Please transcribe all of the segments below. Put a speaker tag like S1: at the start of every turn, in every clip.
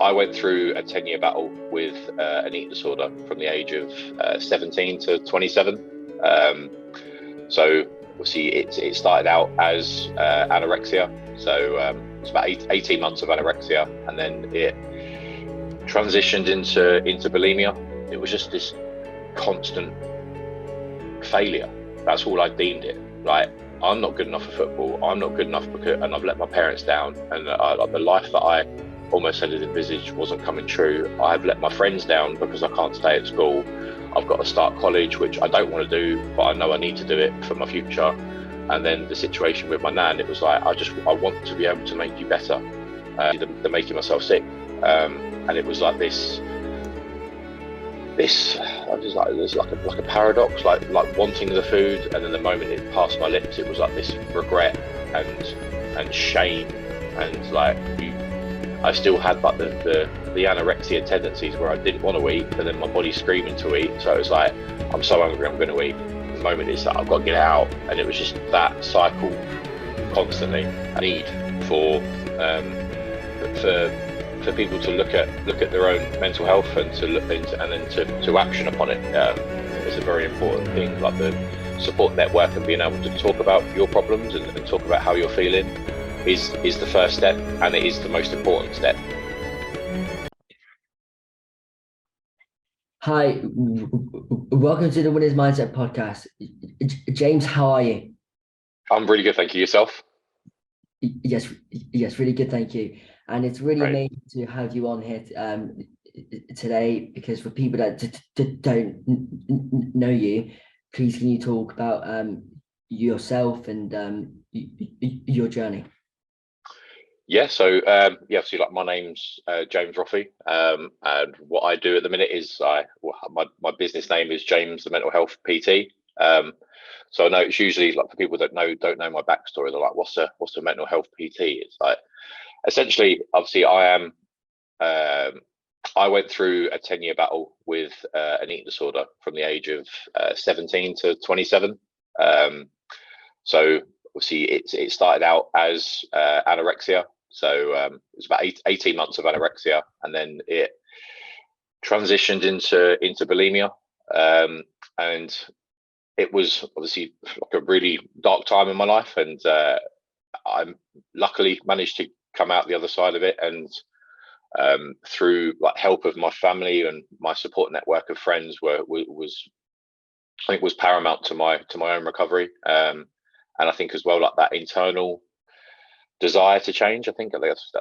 S1: I went through a 10-year battle with an eating disorder from the age of 17 to 27. So obviously it started out as anorexia. So it's about 18 months of anorexia, and then it transitioned into bulimia. It was just this constant failure. That's all I deemed it. Like, I'm not good enough for football. I'm not good enough and I've let my parents down. And the life that I almost had envisaged wasn't coming true. I've let my friends down because I can't stay at school. I've got to start college, which I don't want to do, but I know I need to do it for my future. And then the situation with my nan, it was like, I want to be able to make you better than making myself sick. And it was like this. I was like, there's like a paradox, like wanting the food, and then the moment it passed my lips, it was like this regret and shame, and like I still had like the anorexia tendencies where I didn't want to eat, but then my body's screaming to eat. So it was like, I'm so hungry, I'm going to eat. The moment is that I've got to get it out, and it was just that cycle constantly. I need for people to look at their own mental health and to look into and then to action upon it. It's a very important thing. Like the support network and being able to talk about your problems and talk about how you're feeling is the first step, and it is the most important step.
S2: Hi, welcome to the Winners Mindset podcast. James, how are you?
S1: I'm really good, thank you. Yourself?
S2: Yes, really good, thank you. And it's really
S1: Great.
S2: amazing to have you on here today, because for people that don't know you, please can you talk about yourself and your journey?
S1: Yeah, so obviously, like, my name's James Roffey, and what I do at the minute is my business name is James the Mental Health PT. So I know it's usually, like, for people that don't know my backstory, they're like, what's a mental health PT? It's like, essentially, obviously, I went through a 10-year battle with an eating disorder from the age of 17 to 27. So obviously it started out as anorexia. So it was about 18 months of anorexia, and then it transitioned into bulimia. And it was obviously like a really dark time in my life, and I luckily managed to come out the other side of it, and through like help of my family and my support network of friends was paramount to my own recovery. And I think as well, like, that internal desire to change, I think that's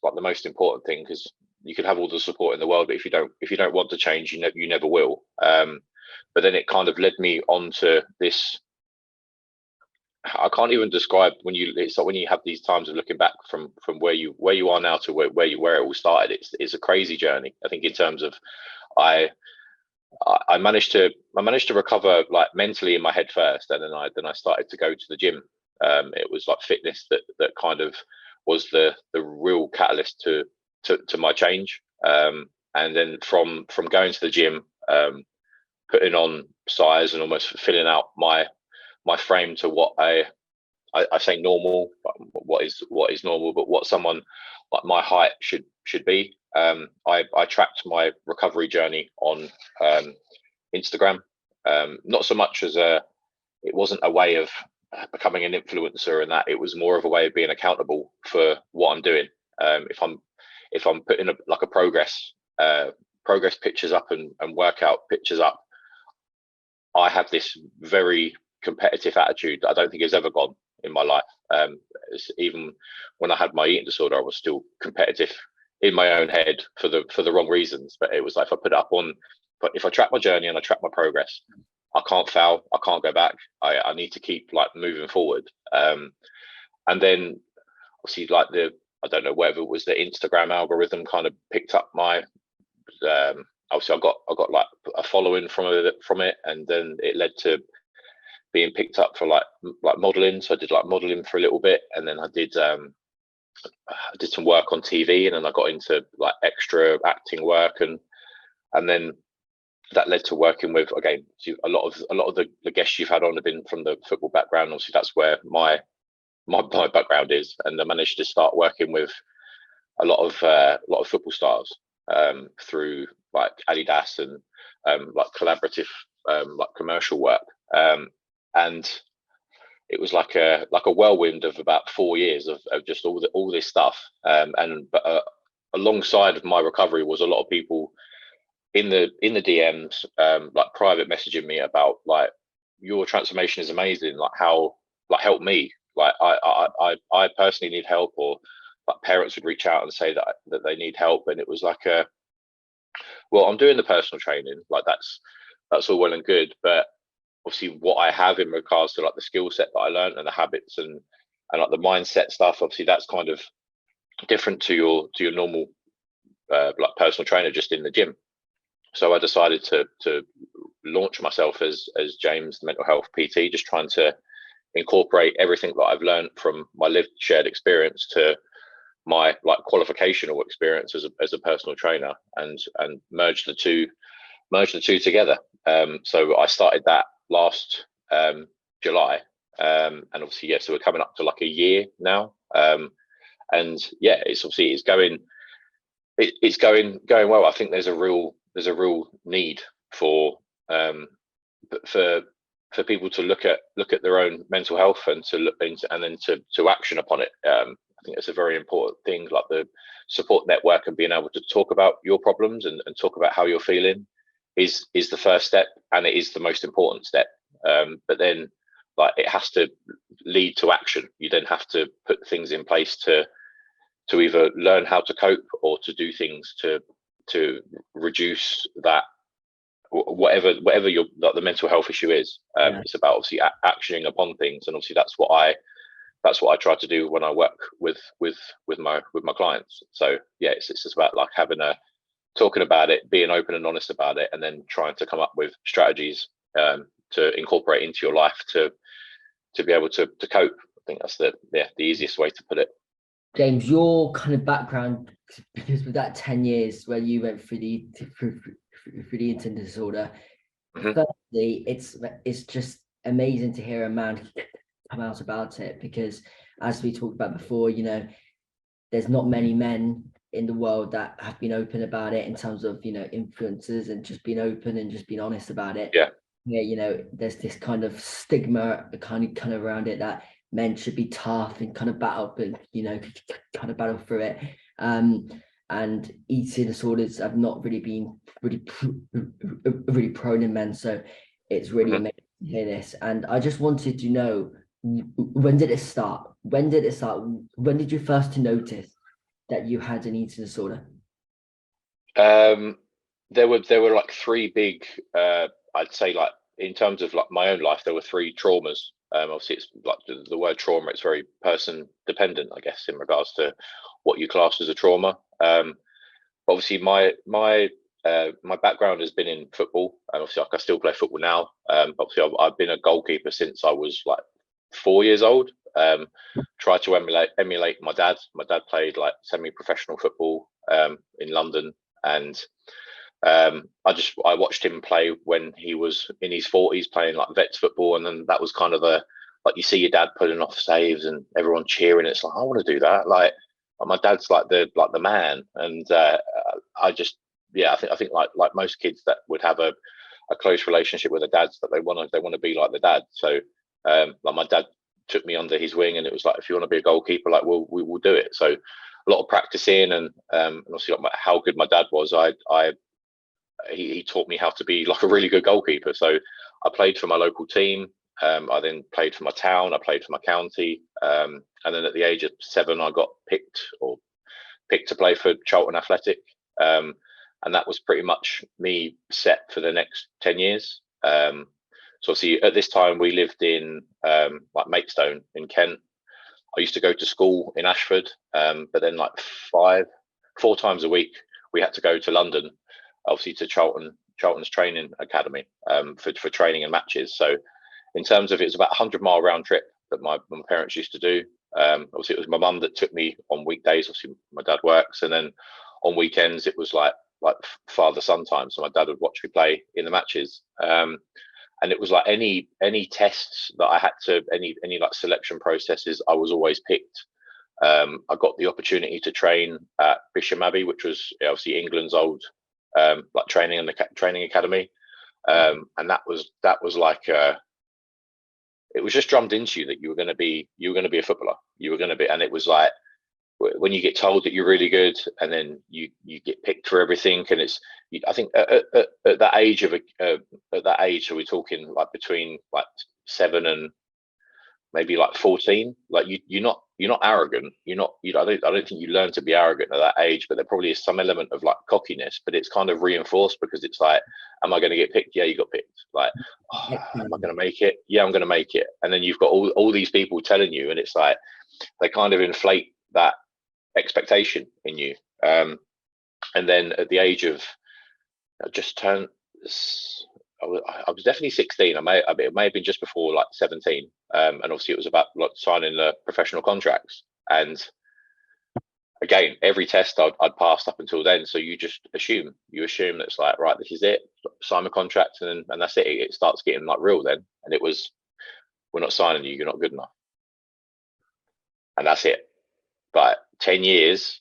S1: like the most important thing, because you can have all the support in the world, but if you don't want to change, you never will. But then it kind of led me onto this. I can't even describe it's like when you have these times of looking back from where you are now to where it all started. It's a crazy journey. I think in terms of I managed to recover, like, mentally in my head first, and then I started to go to the gym. It was like fitness that kind of was the real catalyst to my change. And then from going to the gym, putting on size and almost filling out my frame to what I say normal, but what is normal, but what someone like my height should be. I tracked my recovery journey on Instagram, not so much as it wasn't a way of becoming an influencer, and that it was more of a way of being accountable for what I'm doing. If I'm putting a progress pictures up and workout pictures up, I have this very competitive attitude that I don't think has ever gone in my life. Even when I had my eating disorder, I was still competitive in my own head for the wrong reasons. But it was like, if I put it up but if I track my journey and I track my progress, I can't fail, I can't go back. I need to keep, like, moving forward. And then obviously, like, I don't know whether it was the Instagram algorithm kind of picked up my obviously I got like a following from it, and then it led to being picked up for like modeling. So I did like modeling for a little bit, and then I did some work on TV, and then I got into like extra acting work, and then that led to working with, again, a lot of the guests you've had on have been from the football background. Obviously that's where my background is, and I managed to start working with a lot of football stars through like Adidas and like collaborative like commercial work, and it was like a whirlwind of about 4 years of just all this stuff, but alongside of my recovery was a lot of people in the DMs, like private messaging me about like, your transformation is amazing, like how, like, help me, like I personally need help, or like parents would reach out and say that they need help, and it was like well, I'm doing the personal training, like that's all well and good, but obviously what I have in regards to like the skill set that I learned and the habits and like the mindset stuff, obviously that's kind of different to your normal like personal trainer just in the gym. So I decided to launch myself as James the mental health PT, just trying to incorporate everything that I've learned from my lived shared experience to my like qualificational experience as a personal trainer, and merge the two together. So I started that last July, and obviously so we're coming up to like a year now, and it's obviously it's going well. I think there's a real need for for people to look at their own mental health and to look into, and then to action upon it. I think it's a very important thing, like the support network and being able to talk about your problems and talk about how you're feeling is the first step, and it is the most important step. But then like it has to lead to action. You then have to put things in place to either learn how to cope or to do things to reduce that, whatever your like the mental health issue is. It's about obviously actioning upon things, and obviously that's what I try to do when I work with my clients. So it's just about like talking about it, being open and honest about it, and then trying to come up with strategies to incorporate into your life to be able to cope. I think that's the easiest way to put it.
S2: James, your kind of background, because with that 10 years where you went through the eating disorder, firstly, it's just amazing to hear a man come out about it, because as we talked about before, there's not many men in the world that have been open about it in terms of influencers, and just being open and just being honest about it. There's this kind of stigma kind of around it, that men should be tough and kind of battle, but kind of battle through it. And eating disorders have not really been really prone in men, so it's really amazing to hear this. And I just wanted to know, when did it start? When did you first notice that you had an eating disorder?
S1: There were like three big, I'd say, like in terms of like my own life, there were three traumas. Obviously it's like the word trauma, it's very person dependent, I guess, in regards to what you class as a trauma. Obviously my background has been in football, and obviously like I still play football now. Obviously I've been a goalkeeper since I was like 4 years old. Tried to emulate my dad. My dad played like semi-professional football in London, and I watched him play when he was in his 40s, playing like vets football, and then that was kind of like you see your dad pulling off saves and everyone cheering. It's like, I want to do that. Like my dad's like the man, and I think like most kids that would have a close relationship with their dads, that they want to be like the dad. So like my dad took me under his wing, and it was like, if you want to be a goalkeeper, like we will do it. So a lot of practicing, and obviously like how good my dad was, he taught me how to be like a really good goalkeeper. So I played for my local team. I then played for my town. I played for my county. And then at the age of 7, I got picked to play for Charlton Athletic. And that was pretty much me set for the next 10 years. So obviously at this time we lived in like Maidstone in Kent. I used to go to school in Ashford, but then like 4 times a week we had to go to London, obviously to Charlton's training academy for training and matches. So in terms of, it was about 100-mile round trip that my parents used to do. Obviously it was my mum that took me on weekdays. Obviously my dad works, and then on weekends it was like father-son time. So my dad would watch me play in the matches. And it was like any tests that I had to, any like selection processes, I was always picked. I got the opportunity to train at Bisham Abbey, which was obviously England's old like training academy, and that was like it was just drummed into you that you were going to be a footballer. You were going to be, and it was like when you get told that you're really good, and then you get picked for everything, and it's I think at that age at that age, so we're talking like between like 7 and maybe like 14, like you're not arrogant, I don't think you learn to be arrogant at that age, but there probably is some element of like cockiness, but it's kind of reinforced because it's like, am I going to get picked? Yeah, you got picked. Like, oh, am I going to make it? Yeah, I'm going to make it. And then you've got all these people telling you, and it's like they kind of inflate that expectation in you. And then at the age of, I just turned, I was definitely 16. It may have been just before like 17. And obviously it was about like signing the professional contracts. And again, every test I'd passed up until then. So you just assume that it's like, right, this is it, sign the contract, and that's it. It starts getting like real then. And it was, we're not signing you, you're not good enough. And that's it. But 10 years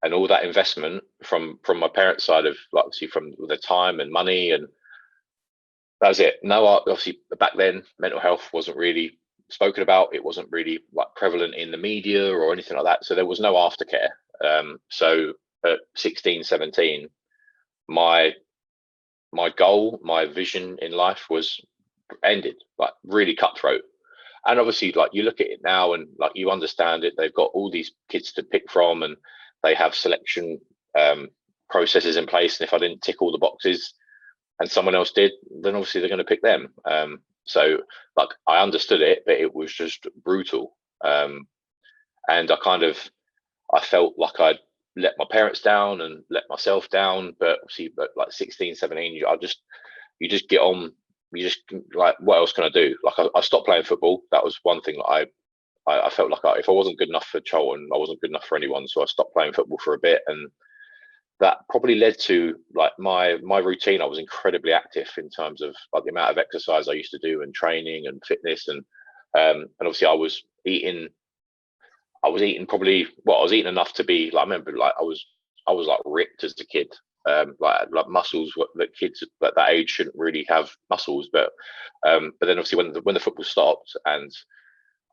S1: and all that investment from my parents' side of like, obviously from the time and money, and that was it. No, obviously back then mental health wasn't really spoken about. It wasn't really like prevalent in the media or anything like that. So there was no aftercare. So at 16, 17, my goal, my vision in life was ended, like really cutthroat. And obviously, like you look at it now and like you understand it, they've got all these kids to pick from, and they have selection processes in place. And if I didn't tick all the boxes and someone else did, then obviously they're going to pick them. So like I understood it, but it was just brutal. And I felt like I'd let my parents down and let myself down. But obviously, like 16, 17, you just get on. You just like, what else can I do? Like I stopped playing football. That was one thing that I felt like if I wasn't good enough for Charlton, I wasn't good enough for anyone. So I stopped playing football for a bit, and that probably led to like my routine. I was incredibly active in terms of like the amount of exercise I used to do and training and fitness, and obviously I was eating probably, well, I was eating enough to be like, I remember like I was like ripped as a kid. Like muscles, what that kids at that age shouldn't really have muscles, but then obviously when the football stopped and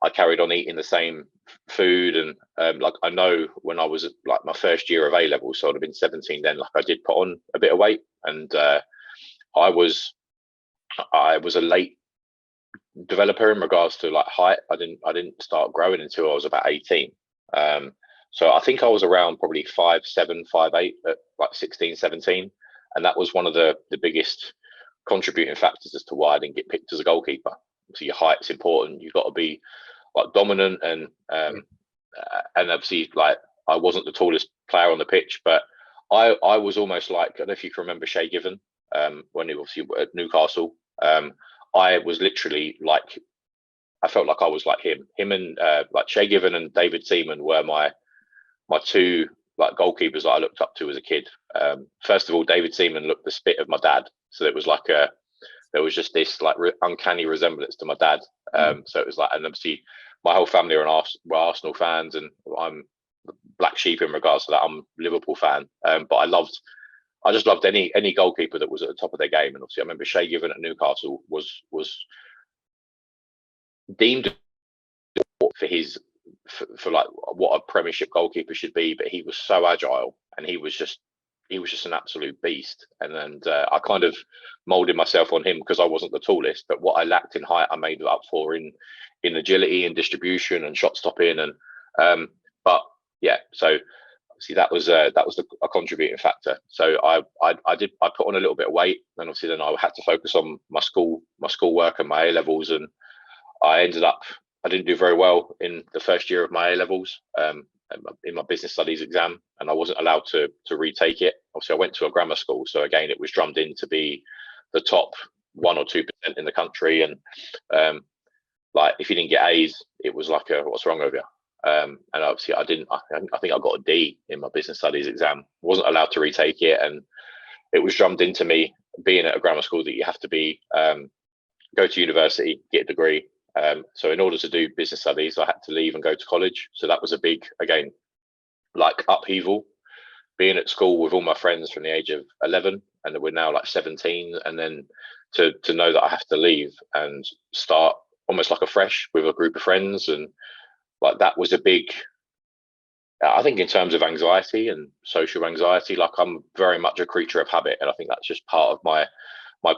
S1: I carried on eating the same food, and like I know when I was at like my first year of A level, so I'd have been 17 then, like I did put on a bit of weight, and I was a late developer in regards to like height. I didn't start growing until I was about 18. So I think I was around probably 5'7", 5'8" at like 16, 17. And that was one of the biggest contributing factors as to why I didn't get picked as a goalkeeper. So your height's important. You've got to be like dominant, and obviously like I wasn't the tallest player on the pitch, but I was almost like, I don't know if you can remember Shay Given, when he obviously at Newcastle. I was literally like, I felt like I was like him and like Shay Given and David Seaman were my two like goalkeepers that I looked up to as a kid. First of all, David Seaman looked the spit of my dad, so it was like there was just this like uncanny resemblance to my dad. So it was like, and obviously my whole family were Arsenal fans, and I'm black sheep in regards to that. I'm a Liverpool fan, but I just loved any goalkeeper that was at the top of their game. And obviously I remember Shay Given at Newcastle was deemed for his for like what a Premiership goalkeeper should be, but he was so agile, and he was just an absolute beast. And I kind of molded myself on him because I wasn't the tallest, but what I lacked in height I made it up for in agility and distribution and shot stopping, and but yeah, so see that was a contributing factor. So I put on a little bit of weight, and obviously then I had to focus on my school work and my A levels, and I didn't do very well in the first year of my A levels, in my business studies exam, and I wasn't allowed to retake it. Obviously I went to a grammar school, so again it was drummed in to be the top 1 or 2% in the country, and like if you didn't get A's, it was like what's wrong with you? And obviously I didn't. I think I got a D in my business studies exam. Wasn't allowed to retake it, and it was drummed into me being at a grammar school that you have to be go to university, get a degree, So in order to do business studies, I had to leave and go to college. So that was a big, again, like upheaval. Being at school with all my friends from the age of 11, and we're now like 17, and then to know that I have to leave and start almost like afresh with a group of friends, and like that was a big, I think, in terms of anxiety and social anxiety, like I'm very much a creature of habit, and I think that's just part of my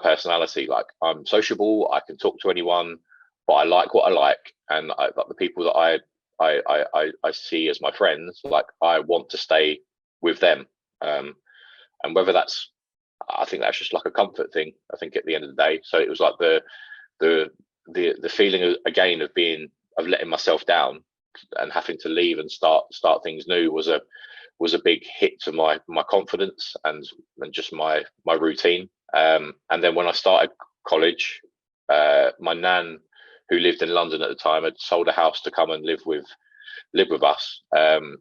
S1: personality. Like I'm sociable, I can talk to anyone, but I like what I like, and like the people that I see as my friends, like I want to stay with them, and whether that's, I think that's just like a comfort thing. I think at the end of the day, so it was like the the feeling of, again, of letting myself down and having to leave and start things new was a big hit to my confidence and just my routine. And then when I started college, my nan, who lived in London at the time, had sold a house to come and live with us.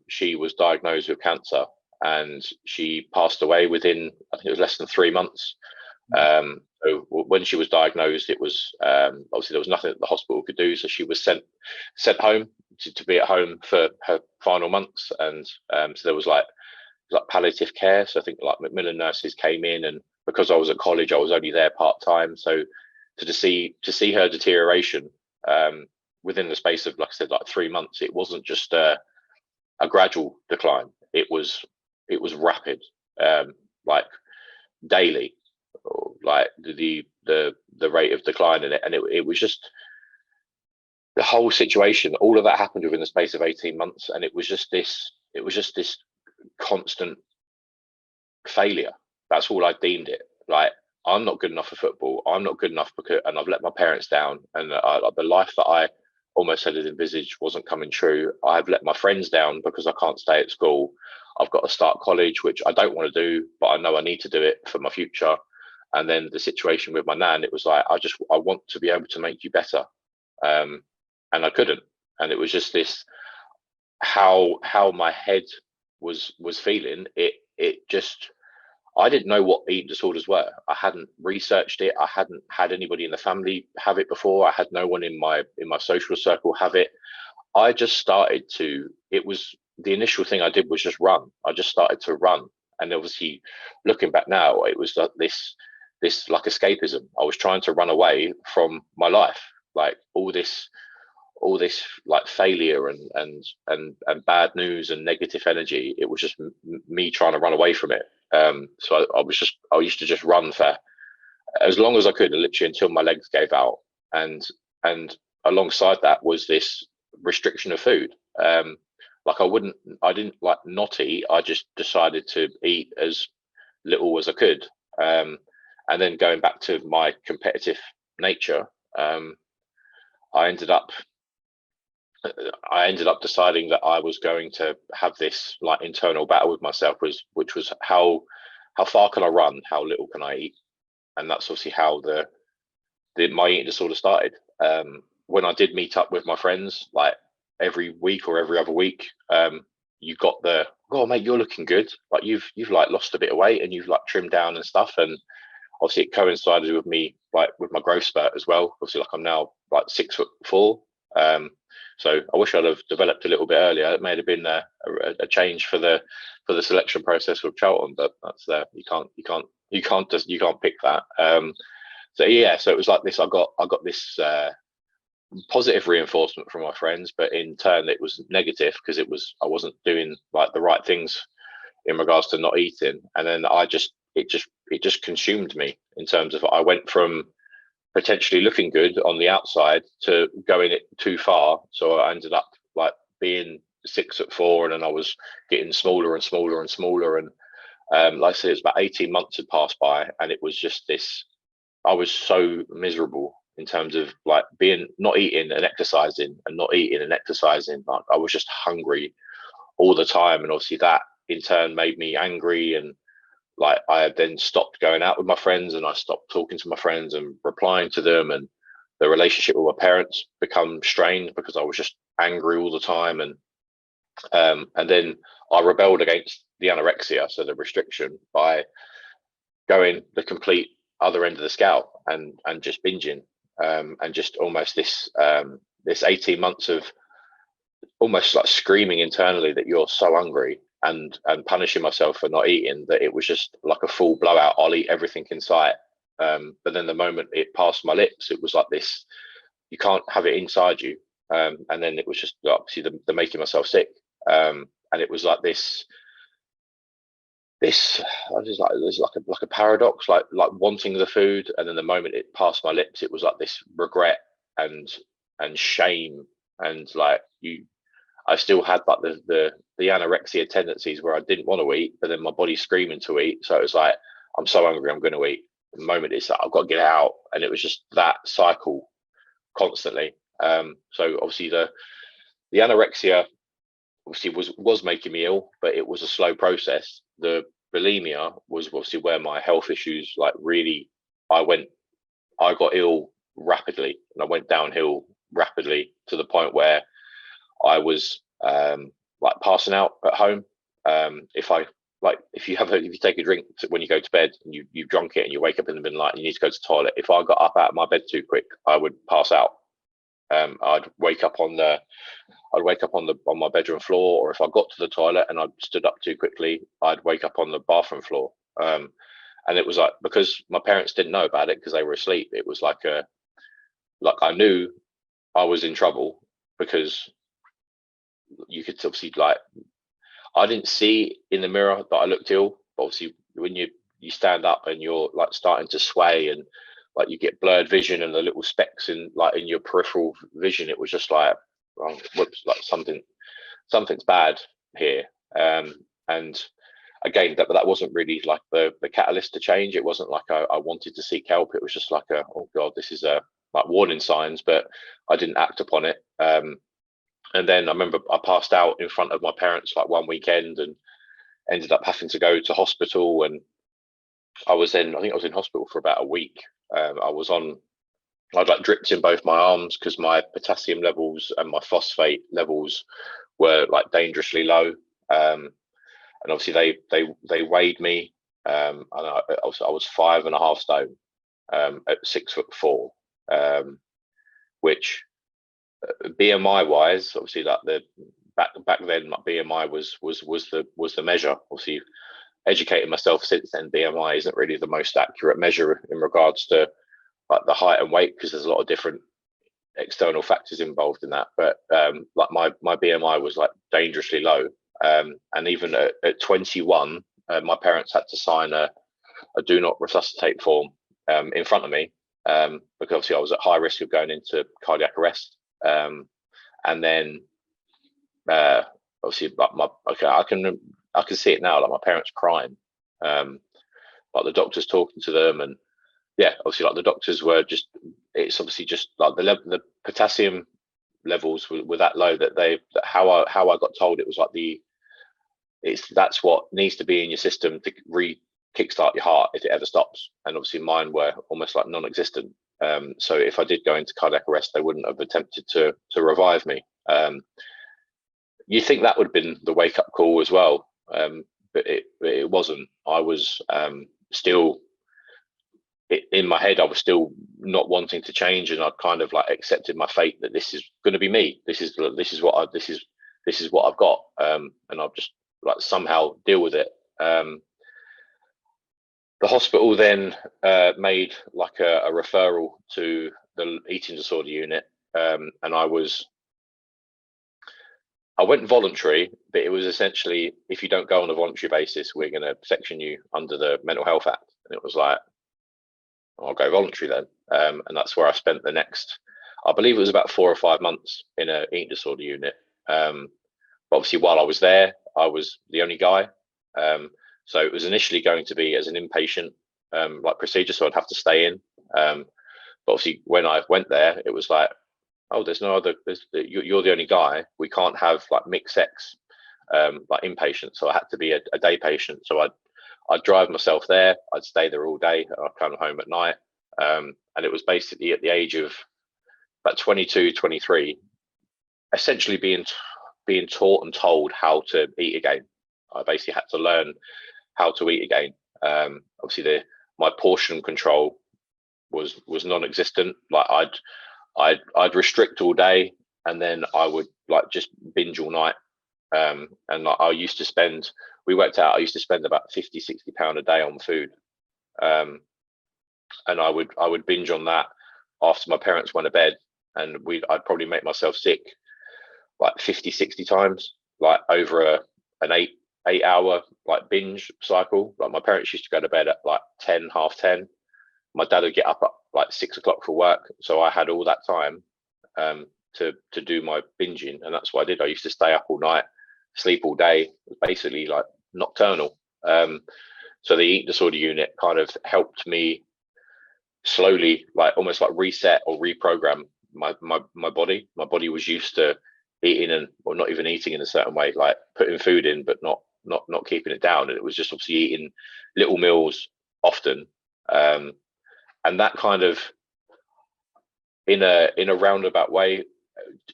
S1: She was diagnosed with cancer, and she passed away within, I think it was less than 3 months. So when she was diagnosed, it was obviously there was nothing that the hospital could do, so she was sent home to be at home for her final months. And so there was like palliative care. So I think like Macmillan nurses came in, and because I was at college, I was only there part time. So to see her deterioration within the space of, like I said, like 3 months, it wasn't just a gradual decline. It was rapid, like daily, like the rate of decline in it, and it was just the whole situation. All of that happened within the space of 18 months, and it was just this constant failure. That's all I deemed it. Like, I'm not good enough for football. I'm not good enough because, and I've let my parents down, and the life that I almost had envisaged wasn't coming true. I've let my friends down because I can't stay at school. I've got to start college, which I don't want to do, but I know I need to do it for my future. And then the situation with my nan, it was like, I want to be able to make you better, and I couldn't. And it was just this, how my head was feeling. It just, I didn't know what eating disorders were. I hadn't researched it. I hadn't had anybody in the family have it before. I had no one in my social circle have it. I just started to, it was, the initial thing I did was just run. I just started to run. And obviously, looking back now, it was like this like escapism. I was trying to run away from my life, like all this like failure and bad news and negative energy. It was just me trying to run away from it. So I used to just run for as long as I could, literally until my legs gave out. And alongside that was this restriction of food. Like I didn't like not eat. I just decided to eat as little as I could. And then going back to my competitive nature, I ended up deciding that I was going to have this like internal battle with myself, which was how far can I run, how little can I eat. And that's obviously how my eating disorder started. When I did meet up with my friends, like every week or every other week, you got the, oh mate, you're looking good, like you've like lost a bit of weight and you've like trimmed down and stuff. And obviously it coincided with me, like with my growth spurt as well. Obviously, like I'm now like 6'4". So I wish I'd have developed a little bit earlier. It may have been a change for the selection process with Charlton, but that's you can't pick that. So yeah, so it was like this. I got this positive reinforcement from my friends, but in turn it was negative because I wasn't doing like the right things in regards to not eating. And then it just consumed me, in terms of I went from potentially looking good on the outside to going it too far. So I ended up like being 6'4", and then I was getting smaller and smaller and smaller. And like I said, it was about 18 months had passed by, and it was just this, I was so miserable in terms of like not eating and exercising and not eating and exercising. Like I was just hungry all the time. And obviously that in turn made me angry, and like I then stopped going out with my friends, and I stopped talking to my friends and replying to them, and the relationship with my parents become strained because I was just angry all the time. And then I rebelled against the anorexia, so the restriction, by going the complete other end of the scale and just binging. and just almost this 18 months of almost like screaming internally that you're so hungry, and punishing myself for not eating, that it was just like a full blowout. I'll eat everything in sight. But then the moment it passed my lips, it was like this, you can't have it inside you. And then it was just obviously the making myself sick. And it was like this I was like, there's like a paradox, like wanting the food, and then the moment it passed my lips, it was like this regret and shame, and like I still had like the anorexia tendencies where I didn't want to eat, but then my body's screaming to eat. So it was like, I'm so hungry, I'm going to eat. The moment it's like, I've got to get it out, and it was just that cycle constantly. So obviously the anorexia obviously was making me ill, but it was a slow process. The bulimia was obviously where my health issues, like, really, I got ill rapidly, and I went downhill rapidly to the point where I was like passing out at home. If you take a drink when you go to bed, and you've drunk it and you wake up in the middle of the night and you need to go to the toilet, if I got up out of my bed too quick, I would pass out. I'd wake up on my bedroom floor, or if I got to the toilet and I stood up too quickly, I'd wake up on the bathroom floor. And it was like, because my parents didn't know about it because they were asleep, it was like I knew I was in trouble, because you could obviously, like, I didn't see in the mirror that I looked ill, but obviously when you stand up and you're like starting to sway, and like you get blurred vision and the little specks in your peripheral vision, it was just like, oh, whoops, like something's bad here. And again, that wasn't really like the catalyst to change. It wasn't like I wanted to seek help. It was just like oh god, this is like warning signs, but I didn't act upon it. And then I remember I passed out in front of my parents like one weekend, and ended up having to go to hospital. And I think I was in hospital for about a week. I'd like dripped in both my arms because my potassium levels and my phosphate levels were like dangerously low. And obviously they weighed me. And I was 5.5 stone, at 6'4", which, BMI wise, obviously, like the back then, like BMI was the measure. Obviously, educating myself since then, BMI isn't really the most accurate measure in regards to like the height and weight, because there's a lot of different external factors involved in that. But like my BMI was like dangerously low, and even at 21, my parents had to sign a do not resuscitate form in front of me, because obviously I was at high risk of going into cardiac arrest. And then obviously, like I can see it now, like my parents crying, like the doctors talking to them, and yeah, obviously, like the doctors were just, it's obviously just like the potassium levels were that low that how I got told, it was like that's what needs to be in your system to kickstart your heart if it ever stops. And obviously mine were almost like non-existent. So if I did go into cardiac arrest, they wouldn't have attempted to revive me. You think that would have been the wake-up call as well, but it wasn't. I was still, in my head, I was still not wanting to change, and I'd kind of like accepted my fate that this is going to be me. This is what I've got, and I'll just like somehow deal with it. The hospital then made like a referral to the eating disorder unit, and I went voluntary, but it was essentially, if you don't go on a voluntary basis, we're going to section you under the Mental Health Act. And it was like, I'll go voluntary then. And that's where I spent the next, I believe it was about 4 or 5 months in a eating disorder unit. But obviously while I was there, I was the only guy. So it was initially going to be as an inpatient like procedure, so I'd have to stay in. But obviously when I went there, it was like, oh, there's no other, you're the only guy. We can't have like mixed sex like inpatient. So I had to be a day patient. So I'd drive myself there. I'd stay there all day. I'd come home at night. And it was basically at the age of about 22, 23, essentially being taught and told how to eat again. I basically had to learn how to eat again. Obviously my portion control was non-existent. Like I'd restrict all day, and then I would like just binge all night. And like, we worked out, I used to spend about 50-60 pound a day on food. And I would binge on that after my parents went to bed, and I'd probably make myself sick like 50-60 times, like over an 8 hour like binge cycle. Like my parents used to go to bed at like 10, half 10. My dad would get up at like 6 o'clock for work, so I had all that time to do my binging, and that's what I did. I used to stay up all night, sleep all day. It was basically like nocturnal. So the eating disorder unit kind of helped me slowly, like almost like reset or reprogram my body. My body was used to eating or not even eating in a certain way, like putting food in but not keeping it down, and it was just obviously eating little meals often. And that kind of, in a roundabout way,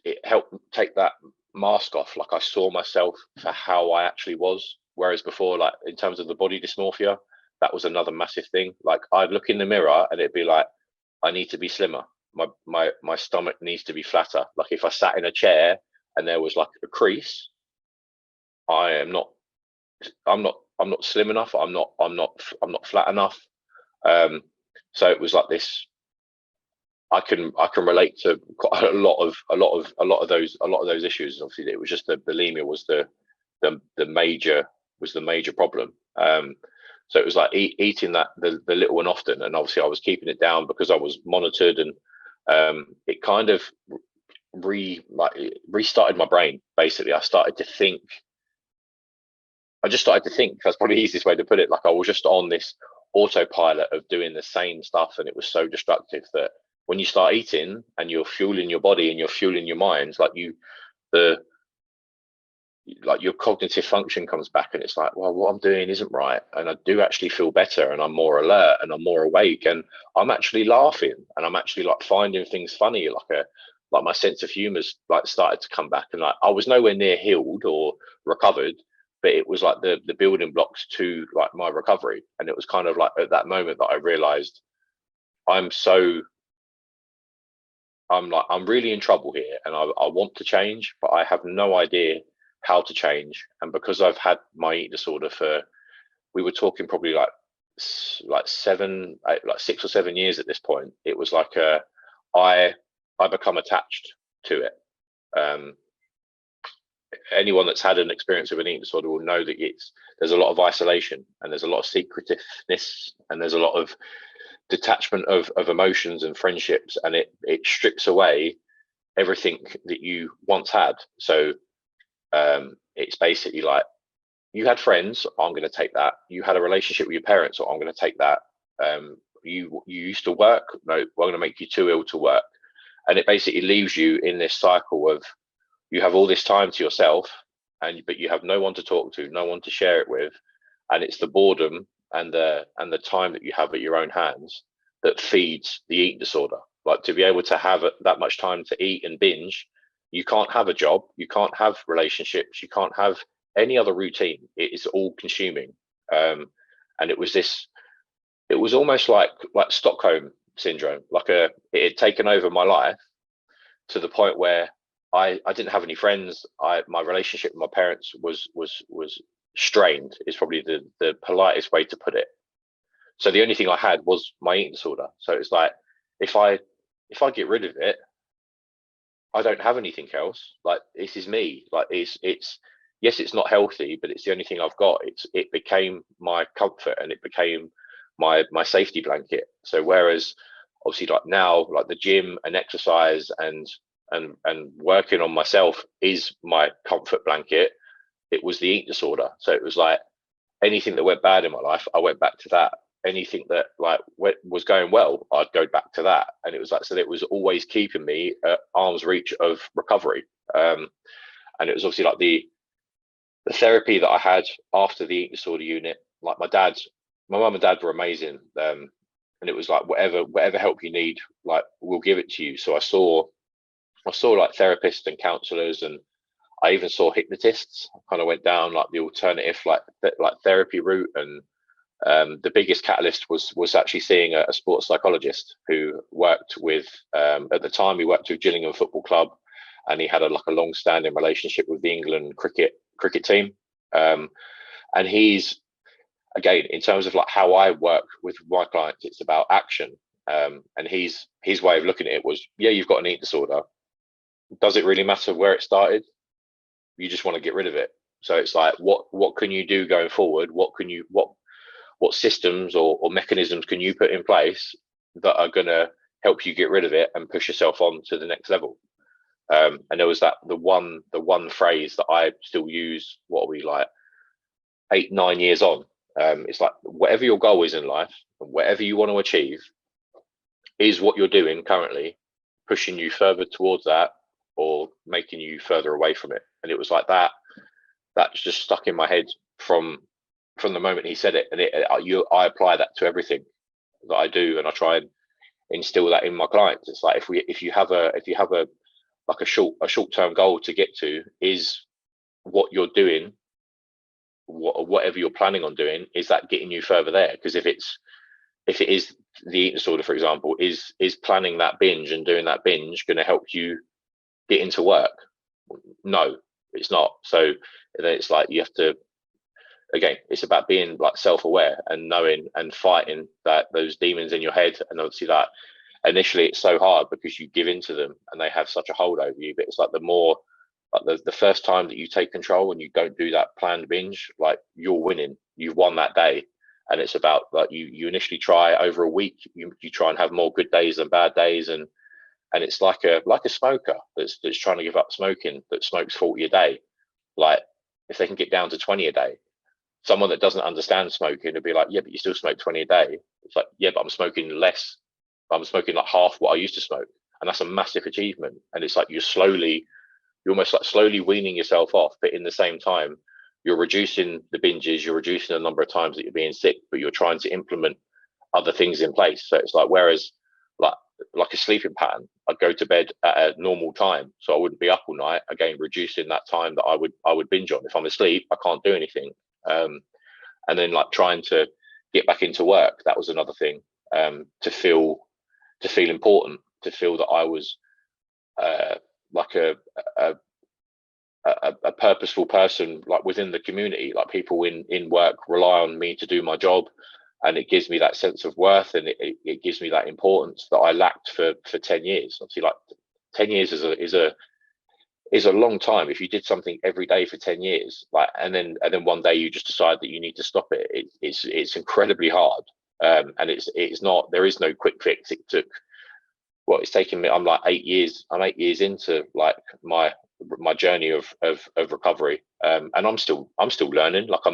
S1: it helped take that mask off. Like I saw myself for how I actually was, whereas before, like in terms of the body dysmorphia, that was another massive thing. Like I'd look in the mirror and it'd be like, I need to be slimmer. My stomach needs to be flatter. Like if I sat in a chair and there was like a crease, I'm not slim enough. I'm not flat enough. So it was like this. I can relate to quite a lot of those issues. Obviously, it was just the bulimia was the major problem. So it was like eating the little and often, and obviously I was keeping it down because I was monitored, and it kind of restarted my brain. Basically, I just started to think. That's probably the easiest way to put it. Like I was just on this autopilot of doing the same stuff, and it was so destructive that when you start eating and you're fueling your body and you're fueling your mind, like your cognitive function comes back, and it's like, well, what I'm doing isn't right, and I do actually feel better, and I'm more alert, and I'm more awake, and I'm actually laughing, and I'm actually like finding things funny, like my sense of humor's like started to come back, and like I was nowhere near healed or recovered, but it was like the building blocks to like my recovery. And it was kind of like at that moment that I realized I'm really in trouble here, and I want to change, but I have no idea how to change. And because I've had my eating disorder we were talking probably like 6 or 7 years at this point, it was like I become attached to it. Anyone that's had an experience of an eating disorder will know that there's a lot of isolation, and there's a lot of secretiveness, and there's a lot of detachment of emotions and friendships, and it strips away everything that you once had. So it's basically like, you had friends, I'm going to take that. You had a relationship with your parents, or I'm going to take that. You used to work, no, we're going to make you too ill to work. And it basically leaves you in this cycle of, you have all this time to yourself, but you have no one to talk to, no one to share it with, and it's the boredom and the time that you have at your own hands that feeds the eating disorder. Like, to be able to have that much time to eat and binge, you can't have a job, you can't have relationships, you can't have any other routine. It is all consuming. And it was almost like Stockholm syndrome. Like it had taken over my life to the point where I didn't have any friends. My relationship with my parents was strained, is probably the politest way to put it. So the only thing I had was my eating disorder. So it's like, if I get rid of it, I don't have anything else. Like, this is me. Like, it's yes, it's not healthy, but it's the only thing I've got. It became my comfort, and it became my safety blanket. So whereas obviously like now, like the gym and exercise and working on myself is my comfort blanket, it was the eating disorder. So it was like, anything that went bad in my life, I went back to that. Anything that like was going well, I'd go back to that. And it was like, so it was always keeping me at arm's reach of recovery. And it was obviously like the therapy that I had after the eating disorder unit. Like my mum and dad were amazing. And it was like, whatever help you need, like, we'll give it to you. So I saw like therapists and counselors, and I even saw hypnotists. I kind of went down like the alternative, like therapy route, and The biggest catalyst was actually seeing a sports psychologist who worked with, at the time he worked with Gillingham Football Club, and he had a long-standing relationship with the England cricket team. And he's, again, in terms of like how I work with my clients, it's about action. And his way of looking at it was, yeah, you've got an eating disorder. Does it really matter where it started? You just want to get rid of it. So it's like, what can you do going forward? What systems or mechanisms can you put in place that are going to help you get rid of it and push yourself on to the next level? And there was the one phrase that I still use, what are we, like 8-9 years on? It's like, whatever your goal is in life, whatever you want to achieve, is what you're doing currently pushing you further towards that or making you further away from it? And it was like that just stuck in my head from the moment he said it. And I apply that to everything that I do, and I try and instill that in my clients. It's like, if you have a like a short-term goal to get to, is what you're doing, whatever you're planning on doing, is that getting you further there? Because if it is the eating disorder, for example, is planning that binge and doing that binge going to help you get into work? No, it's not. So then it's like, you have to, again, it's about being like self-aware and knowing and fighting those demons in your head. And obviously that initially it's so hard because you give into them and they have such a hold over you. But it's like, the more, like the first time that you take control and you don't do that planned binge, like, you're winning, you've won that day. And it's about, like, you initially try over a week, you try and have more good days than bad days. And it's like a smoker that's trying to give up smoking, that smokes 40 a day. Like, if they can get down to 20 a day, someone that doesn't understand smoking would be like, yeah, but you still smoke 20 a day. It's like, yeah, but I'm smoking less. I'm smoking like half what I used to smoke. And that's a massive achievement. And it's like, you're almost like slowly weaning yourself off, but in the same time, you're reducing the binges, you're reducing the number of times that you're being sick, but you're trying to implement other things in place. So it's like, whereas like a sleeping pattern, I'd go to bed at a normal time, so I wouldn't be up all night. Again, reducing that time that I would binge on. If I'm asleep, I can't do anything. And then, like, trying to get back into work, that was another thing. To feel important, to feel that I was like a purposeful person, like within the community. Like, people in work rely on me to do my job, and it gives me that sense of worth, and it gives me that importance that I lacked for 10 years. Obviously, like, 10 years is a long time. If you did something every day for 10 years, like, and then one day you just decide that you need to stop it, it's incredibly hard. And it's not, there is no quick fix. It took, well, it's taken me, I'm 8 years into like my journey of recovery. And I'm still learning. Like,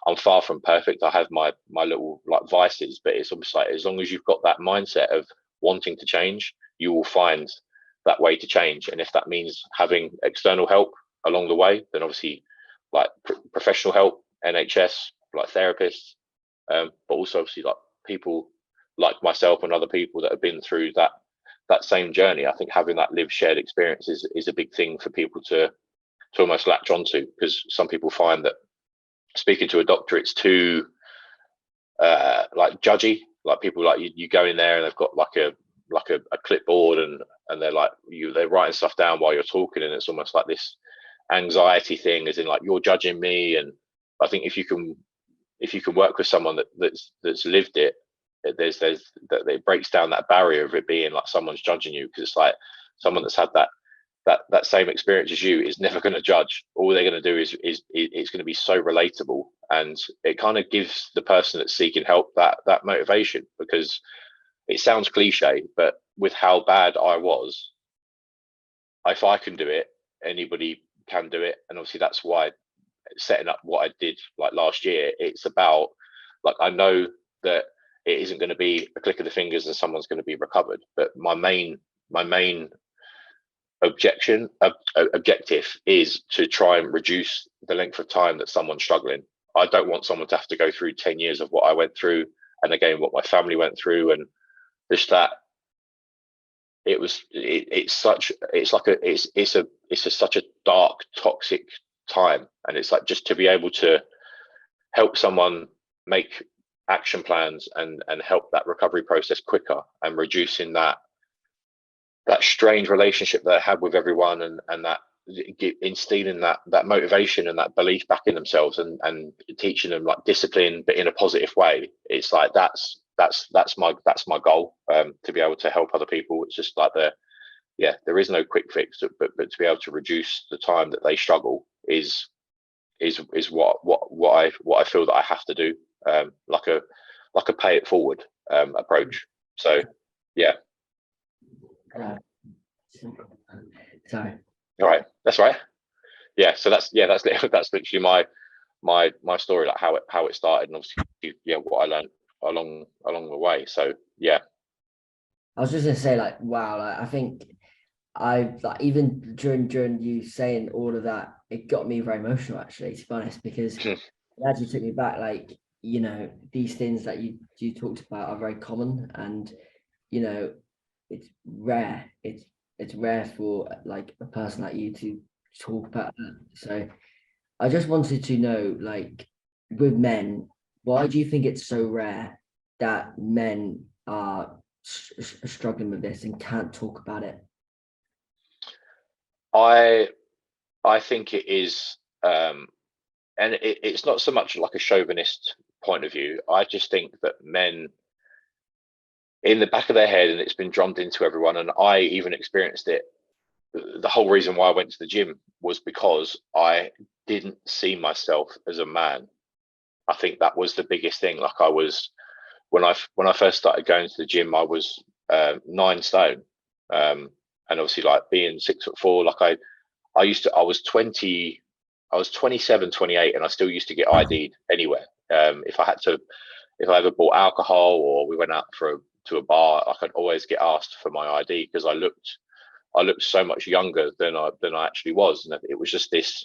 S1: I'm far from perfect. I have my little, like, vices, but it's almost like, as long as you've got that mindset of wanting to change, you will find that way to change. And if that means having external help along the way, then obviously, like, professional help, NHS, like therapists, but also obviously like people like myself and other people that have been through that same journey. I think having that lived shared experience is a big thing for people to almost latch onto, because some people find that speaking to a doctor, it's too like judgy. Like, people, like, you go in there and they've got like a clipboard, and they're like, they're writing stuff down while you're talking, and it's almost like this anxiety thing, as in, like, you're judging me. And I think if you can work with someone that's lived it, there's that it breaks down that barrier of it being like someone's judging you, because it's like, someone that's had that same experience as you is never going to judge. All they're going to do is it's going to be so relatable, and it kind of gives the person that's seeking help that motivation. Because it sounds cliche, but with how bad I was, if I can do it, anybody can do it. And obviously that's why setting up what I did like last year, it's about, like, I know that it isn't going to be a click of the fingers and someone's going to be recovered, but my main objective is to try and reduce the length of time that someone's struggling. I don't want someone to have to go through 10 years of what I went through, and again what my family went through, and just that it's such a dark, toxic time. And it's like, just to be able to help someone make action plans and help that recovery process quicker, and reducing that strange relationship that I had with everyone, and that instilling that motivation and that belief back in themselves, and teaching them like discipline, but in a positive way. It's like that's my goal, to be able to help other people. It's just like there is no quick fix, but to be able to reduce the time that they struggle is what I feel that I have to do, like a pay it forward approach. So yeah.
S2: Sorry.
S1: All right, that's right. Yeah, so that's literally my story, like how it started, and obviously what I learned along the way. So yeah.
S2: I was just gonna say, like, wow, like I think I like, even during you saying all of that, it got me very emotional, actually, to be honest, because it actually took me back. Like, these things that you talked about are very common, and it's rare. It's rare for like a person like you to talk about that. So I just wanted to know, like, with men, why do you think it's so rare that men are struggling with this and can't talk about it?
S1: I think it is, and it's not so much like a chauvinist point of view. I just think that men, in the back of their head, and it's been drummed into everyone, and I even experienced it. The whole reason why I went to the gym was because I didn't see myself as a man. I think that was the biggest thing. Like, I was, when I first started going to the gym, I was 9 stone, and obviously, like, being 6'4", like I was 20, I was 27, 28, and I still used to get ID'd anywhere. If I ever bought alcohol, or we went out to a bar, I could always get asked for my ID, because I looked so much younger than I actually was. And it was just this,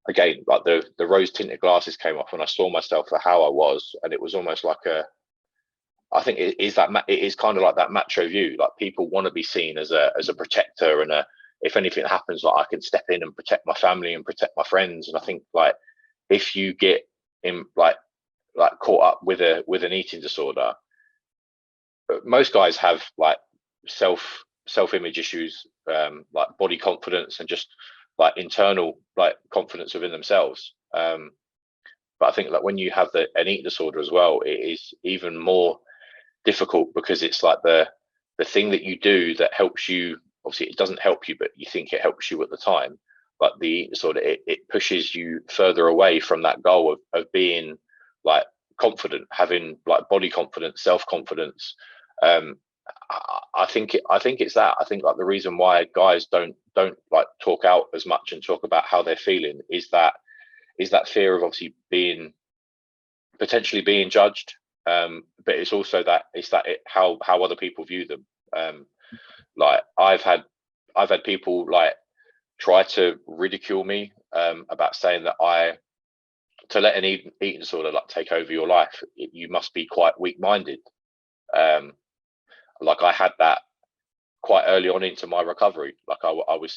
S1: again, like the rose tinted glasses came off, and I saw myself for how I was, and it was almost like I think it is kind of like that macho view. Like, people want to be seen as a protector, and if anything happens, like, I can step in and protect my family and protect my friends. And I think, like, if you get in like caught up with an eating disorder, most guys have like self-image issues, like body confidence, and just like internal like confidence within themselves. But I think that when you have an eating disorder as well, it is even more difficult, because it's like the thing that you do that helps you. Obviously, it doesn't help you, but you think it helps you at the time. But the eating disorder, it pushes you further away from that goal of being like confident, having like body confidence, self-confidence. um I think it's that. I think, like, the reason why guys don't like talk out as much and talk about how they're feeling is that fear of obviously potentially being judged. But it's also that how other people view them. Like, I've had people like try to ridicule me, about saying that to let an eating disorder like take over your life, you must be quite weak-minded. Like, I had that quite early on into my recovery. Like, I was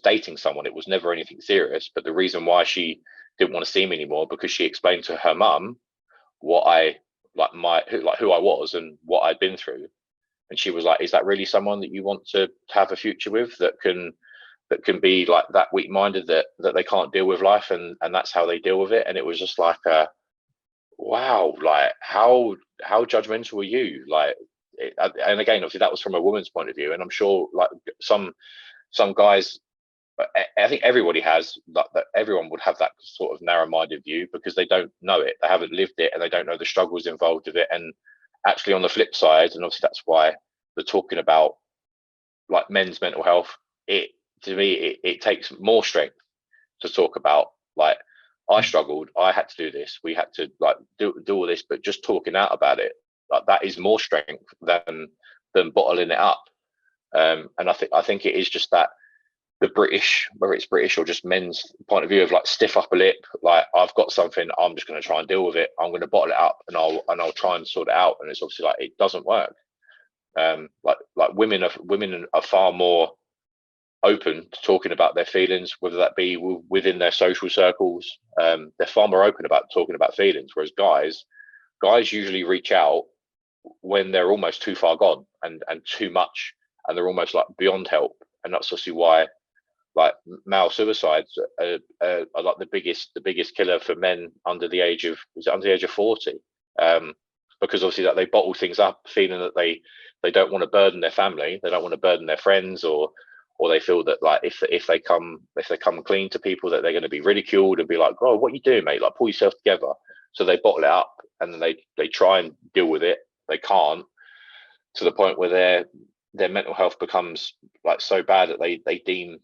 S1: dating someone. It was never anything serious, but the reason why she didn't want to see me anymore, because she explained to her mum what I who I was and what I'd been through. And she was like, is that really someone that you want to have a future with, that can be like that weak-minded, that they can't deal with life, and that's how they deal with it? And it was just like, wow, like, how judgmental are you? Like, and again, obviously, that was from a woman's point of view, and I'm sure like some guys, I think everybody has that everyone would have that sort of narrow-minded view, because they don't know it, they haven't lived it, and they don't know the struggles involved with it. And actually, on the flip side, and obviously that's why the talking about like men's mental health, to me it takes more strength to talk about. Like, I struggled, I had to do this, we had to like do all this, but just talking out about it, like, that is more strength than bottling it up. And I think it is just that the British, whether it's British or just men's point of view of like stiff upper lip, like, I've got something, I'm just going to try and deal with it, I'm going to bottle it up, and I'll try and sort it out. And it's obviously like, it doesn't work. Like women are far more open to talking about their feelings, whether that be within their social circles. They're far more open about talking about feelings, whereas guys usually reach out when they're almost too far gone and too much, and they're almost like beyond help. And that's obviously why like male suicides are like the biggest killer for men under the age of 40, because obviously that they bottle things up, feeling that they don't want to burden their family, they don't want to burden their friends, or they feel that like if they come clean to people, that they're going to be ridiculed and be like, oh, what you doing, mate, like pull yourself together. So they bottle it up, and then they try and deal with it. They can't, to the point where their mental health becomes like so bad that they deem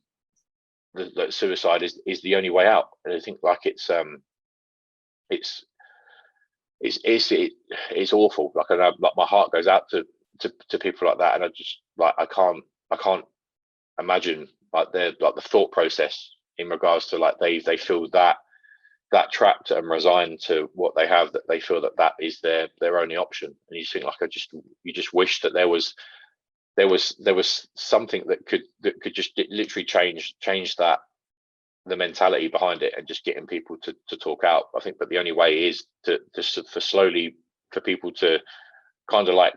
S1: that suicide is the only way out. And I think like it's awful. Like, I know, like my heart goes out to people like that, and I just like I can't imagine like the thought process in regards to like they feel that trapped and resigned to what they have, that they feel that is their only option. And you think like you just wish that there was something that could just literally change that, the mentality behind it, and just getting people to talk out. I think that the only way is for people to kind of like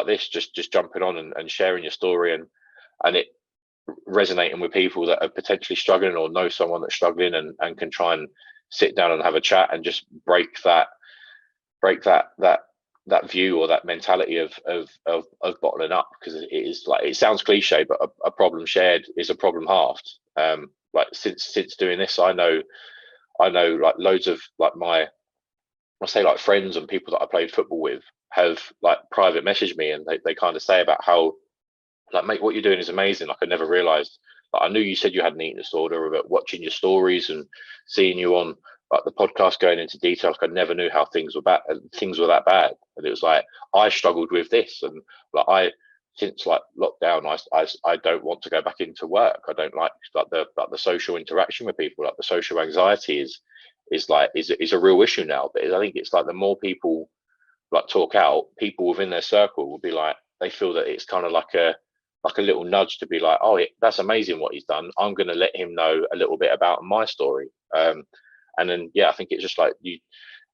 S1: this, just jumping on and sharing your story, and it resonating with people that are potentially struggling or know someone that's struggling, and can try and sit down and have a chat and just break that view or that mentality of bottling up. Because it is like, it sounds cliche, but a problem shared is a problem halved. Like since doing this, I know like loads of like I say like friends and people that I played football with have like private messaged me, and they kind of say about how like, mate, what you're doing is amazing. Like, I never realized, like, I knew you said you had an eating disorder, but watching your stories and seeing you on like the podcast going into detail, like I never knew how things were bad. Things were that bad, and it was like I struggled with this, and like since like lockdown, I don't want to go back into work. I don't like the social interaction with people. Like the social anxiety is a real issue now. But I think it's like the more people like talk out, people within their circle will be like, they feel that it's kind of like a little nudge to be like, oh, that's amazing what he's done. I'm going to let him know a little bit about my story. And then, yeah, I think it's just like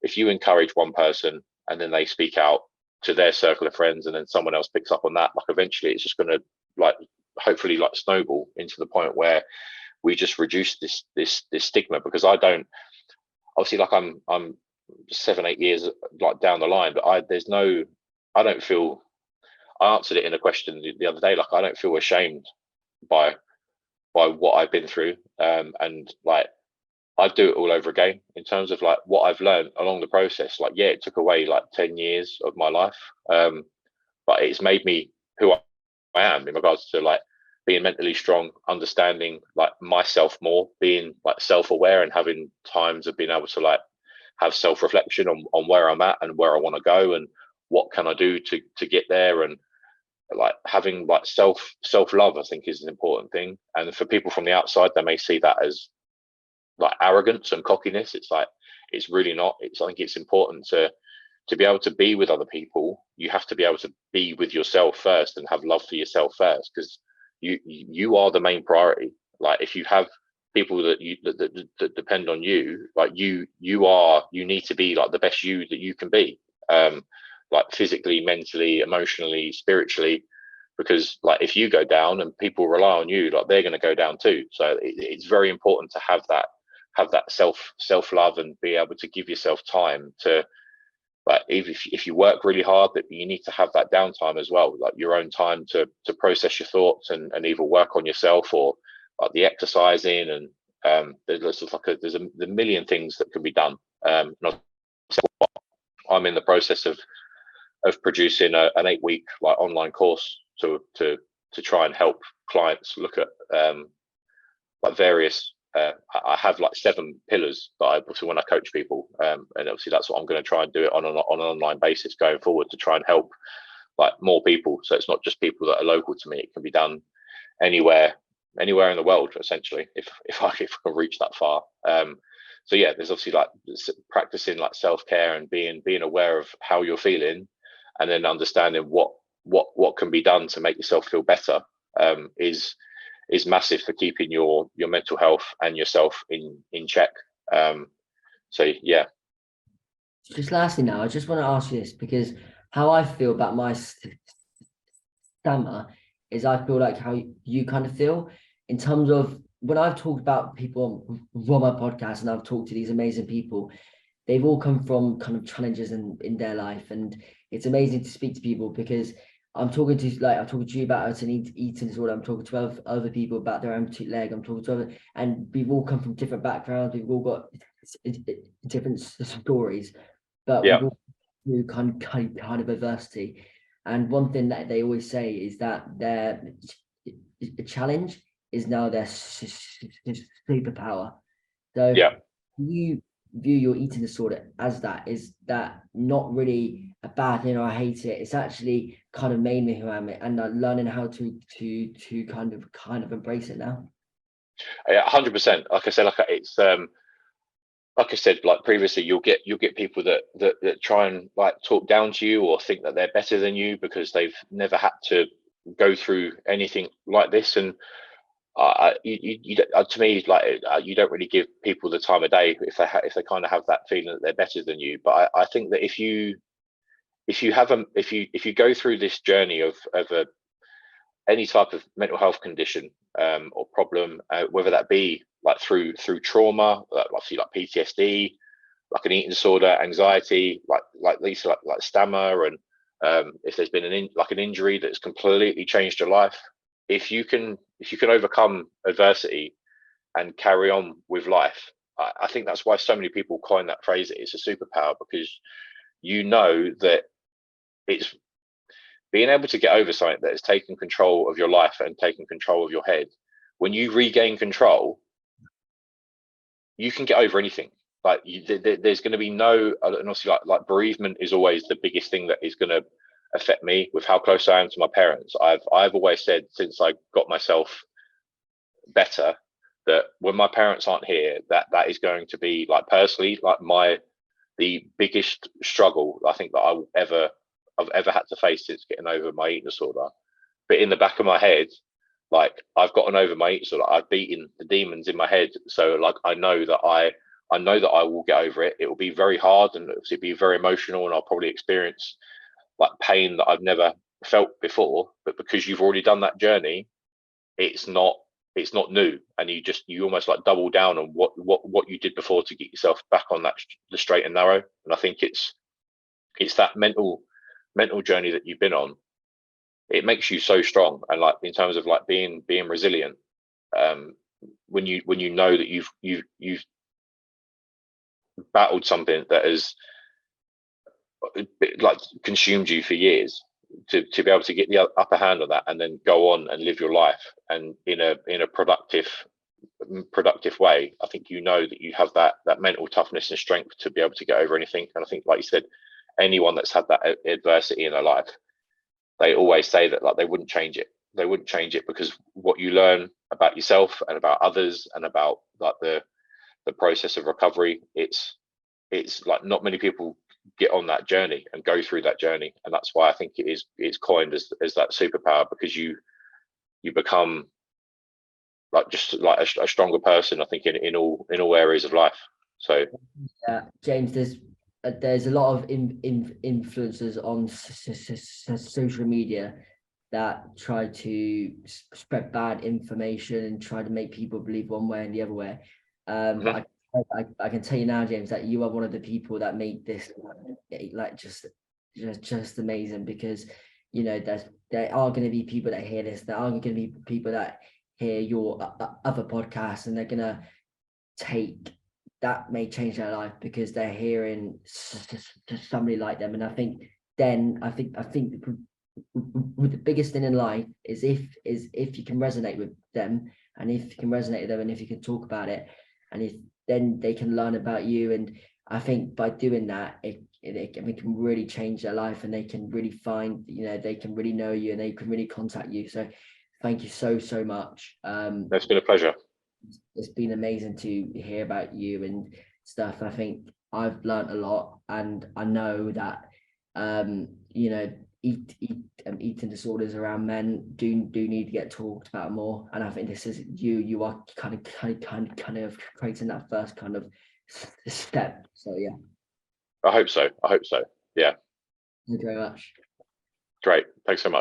S1: if you encourage one person and then they speak out to their circle of friends, and then someone else picks up on that, like eventually it's just going to like hopefully like snowball into the point where we just reduce this stigma. Because I don't, obviously, like I'm 7-8 years like down the line, but I don't feel, I answered it in a question the other day, like I don't feel ashamed by what I've been through, and like I'd do it all over again in terms of like what I've learned along the process. Like, yeah, it took away like 10 years of my life, but it's made me who I am in regards to like being mentally strong, understanding like myself more, being like self-aware, and having times of being able to like have self-reflection on where I'm at and where I want to go, and what can I do to get there. And like having like self-love, I think, is an important thing. And for people from the outside, they may see that as like arrogance and cockiness. It's like, it's really not. I think it's important to be able to be with other people. You have to be able to be with yourself first and have love for yourself first, because you are the main priority. Like if you have people that depend on you, like you need to be like the best you that you can be, like physically, mentally, emotionally, spiritually. Because like if you go down and people rely on you, like they're going to go down too. So it's very important to have that self-love, and be able to give yourself time to, like, if you work really hard, that you need to have that downtime as well, like your own time to process your thoughts, and either work on yourself, or like the exercising. And there's a million things that can be done. I'm in the process of producing an 8-week like online course to try and help clients look at like various. I have like 7 pillars that I put when I coach people, and obviously that's what I'm going to try and do it on an online basis going forward, to try and help like more people. So it's not just people that are local to me; it can be done anywhere in the world, essentially, if I can reach that far. So yeah, there's obviously like practicing like self-care, and being aware of how you're feeling, and then understanding what can be done to make yourself feel better, is is massive for keeping your mental health and yourself in check. So yeah.
S2: Just lastly now, I just want to ask you this, because how I feel about my stammer is I feel like how you kind of feel in terms of when I've talked about people on my podcast, and I've talked to these amazing people, they've all come from kind of challenges in their life. And it's amazing to speak to people, because I'm talking to you about an eating disorder. I'm talking to other people about their amputee leg. I'm talking to other, and we've all come from different backgrounds. We've all got different stories, but
S1: Yeah.
S2: we've all through kind of adversity. And one thing that they always say is that their challenge is now their superpower. So
S1: Yeah.
S2: you view your eating disorder as that? Is that not really a bad thing, or I hate it? It's actually kind of made me who I am, and learning how to kind of embrace it now.
S1: 100%. Like I said, like I said, like previously, you'll get people that try and like talk down to you or think that they're better than you because they've never had to go through anything like this. And to me, like you don't really give people the time of day if they kind of have that feeling that they're better than you. But I think that if you go through this journey of any type of mental health condition or problem, whether that be like through trauma, obviously like PTSD, like an eating disorder, anxiety, like these like stammer, and if there's been an injury that's completely changed your life, if you can overcome adversity and carry on with life, I think that's why so many people coin that phrase. It's a superpower, because you know that it's being able to get over something that has taken control of your life and taken control of your head. When you regain control, you can get over anything. Like there's going to be no, and obviously like bereavement is always the biggest thing that is going to affect me with how close I am to my parents. I've always said since I got myself better that when my parents aren't here, that is going to be like personally like the biggest struggle I think that I've ever had to face since getting over my eating disorder. But in the back of my head, like I've gotten over my eating disorder. I've beaten the demons in my head. So like I know that I will get over it. It will be very hard and it'll be very emotional, and I'll probably experience like pain that I've never felt before. But because you've already done that journey, it's not new, and you almost like double down on what you did before to get yourself back on the straight and narrow. And I think it's that mental journey that you've been on. It makes you so strong, and like in terms of like being resilient. When you know that you've battled something that has like consumed you for years, to be able to get the upper hand on that and then go on and live your life and in a productive way. I think you know that you have that mental toughness and strength to be able to get over anything. And I think, like you said, anyone that's had that adversity in their life, they always say that like they wouldn't change it. They wouldn't change it because what you learn about yourself and about others and about like the process of recovery, it's like not many people get on that journey and go through that journey. And that's why I think it's coined as that superpower, because you become like just like a stronger person, I think, in all areas of life. So
S2: yeah, James, there's a lot of influencers on social media that try to spread bad information and try to make people believe one way and the other way. But I can tell you now, James, that you are one of the people that make this like just amazing, because you know there are going to be people that hear this. There are going to be people that hear your other podcasts, and they're going to take that may change their life because they're hearing somebody like them. And I think the biggest thing in life is if you can resonate with them, and if you can resonate with them, and if you can talk about it, and if then they can learn about you. And I think by doing that, it can really change their life, and they can really find, they can really know you, and they can really contact you. So thank you so much.
S1: It's been a pleasure.
S2: It's been amazing to hear about you and stuff. I think I've learned a lot, and I know that eating disorders around men do need to get talked about more, and I think this is you are kind of creating that first kind of step. So yeah,
S1: I hope so. Yeah,
S2: thank you very much.
S1: great. Thanks so much.